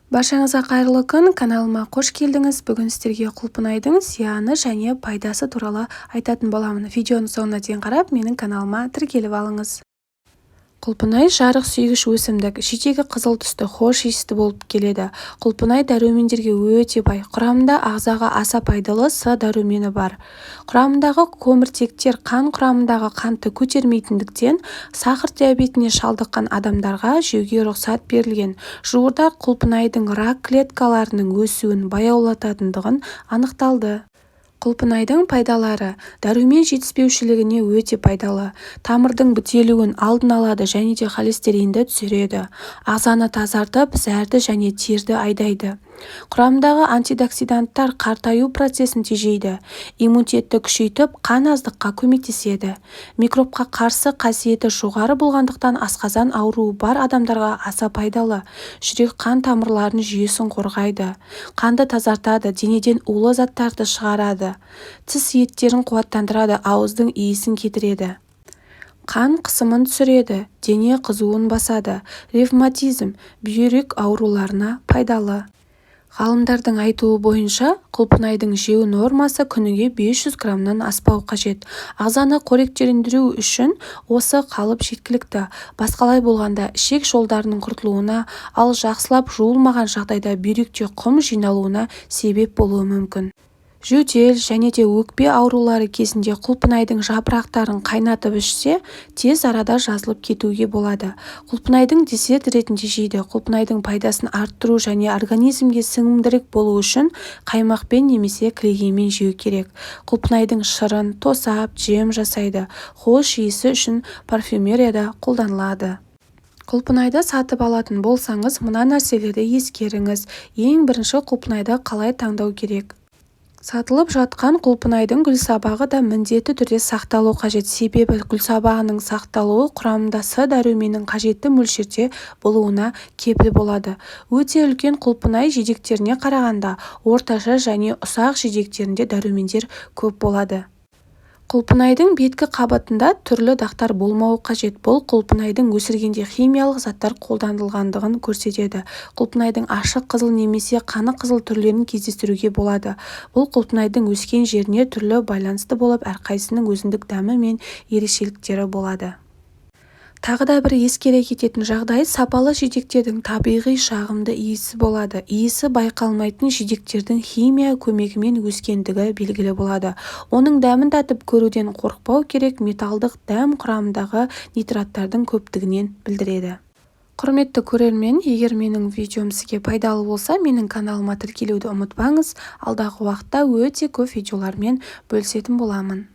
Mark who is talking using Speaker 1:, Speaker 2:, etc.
Speaker 1: Баршаңызға қайырлы күн, каналыма қош келдіңіз. Бүгін сіздерге құлпынайдың зияны және пайдасы туралы айтатын боламын. Видеоны соңына дейін қарап, менің каналыма тіркеліп алыңыз. Құлпынай жарық сүйгіш өсімдік, шетегі қызыл түсті, хош иісті болып келеді. Құлпынай дәрумендерге өте бай. Құрамында ағзаға аса пайдалы С дәрумені бар. Құрамындағы көміртектер қан құрамындағы қантты көтермейтіндіктен, сахар диабетіне шалдыққан адамдарға жеуге рұқсат берілген. Жуырда құлпынайдың рак клеткаларының өсуін баяулататындығын анықталды. Құлпынайдың пайдалары: дәрумен жетіспеушілігіне өте пайдалы, тамырдың бітелуін алдын алады және де холестеринді түсіреді, ағзаны тазартып, зәрді және терді айдайды. Құрамындағы антиоксиданттар қартаю процесін тежейді, иммунитетті күшейтіп, қан аздыққа көмектеседі. Микробқа қарсы қасиеті жоғары болғандықтан асқазан ауруы бар адамдарға аса пайдалы. Жүрек қан тамырларының жүйесін қорғайды, қанды тазартады, денеден улы заттарды шығарады, тіс еттерін қуаттандырады, ауыздың иісін кетіреді. Қан қысымын түсіреді, дене қызуын басады, ревматизм, бүйрек ауруларына пайдалы. Ғалымдардың айтуы бойынша, құлпынайдың жеу нормасы күніге 500 граммнан аспау қажет. Ағзаны қоректендіру үшін осы қалып жеткілікті. Басқалай болғанда ішек жолдарының құртылуына, ал жақсылап жуылмаған жағдайда бүйректе құм жиналуына себеп болуы мүмкін. Жөтел және де өкпе аурулары кезінде құлпынайдың жапырақтарын қайнатып ішсе, тез арада жазылып кетуге болады. Құлпынайдың десерт ретінде жейді. Құлпынайдың пайдасын арттыру және организмге сіңімдірек болу үшін қаймақпен немесе кілегеймен жеу керек. Құлпынайдың шырын, тосап, джем жасайды. Хош иісі үшін парфюмерияда қолданылады. Құлпынайды сатып алатын болсаңыз, мына нәрселерді ескеріңіз. Ең бірінші, құлпынайды қалай таңдау керек? Сатылып жатқан құлпынайдың гүлсабағы да міндетті түрде сақталу қажет. Себебі гүлсабағының сақталуы құрамында С дәруменінің қажетті мөлшерде болуына кепіл болады. Өте үлкен құлпынай жидектеріне қарағанда орташа және ұсақ жидектерінде дәрумендер көп болады. Құлпынайдың беткі қабатында түрлі дақтар болмауы қажет. Бұл құлпынайдың өсіргенде химиялық заттар қолданылғандығын көрсетеді. Құлпынайдың ашық қызыл немесе қаны қызыл түрлерін кездестіруге болады. Бұл құлпынайдың өскен жеріне түрлі байланысты болып, әрқайсының өзіндік дәмі мен ерекшеліктері болады. Тағы да бір ескере кететін жағдай, сапалы жидектердің табиғи жағымды иісі болады. Иісі байқалмайтын жидектердің химия көмегімен өскендігі белгілі болады. Оның дәмін татып көруден қорықпау керек, металдық дәм құрамындағы нитраттардың көптігінен білдіреді. Құрметті көрермен, егер менің видеом сізге пайдалы болса, менің каналыма тіркелуді ұмытпаңыз. Алдағы уақытта өте көп видеолармен бөлісетін боламын.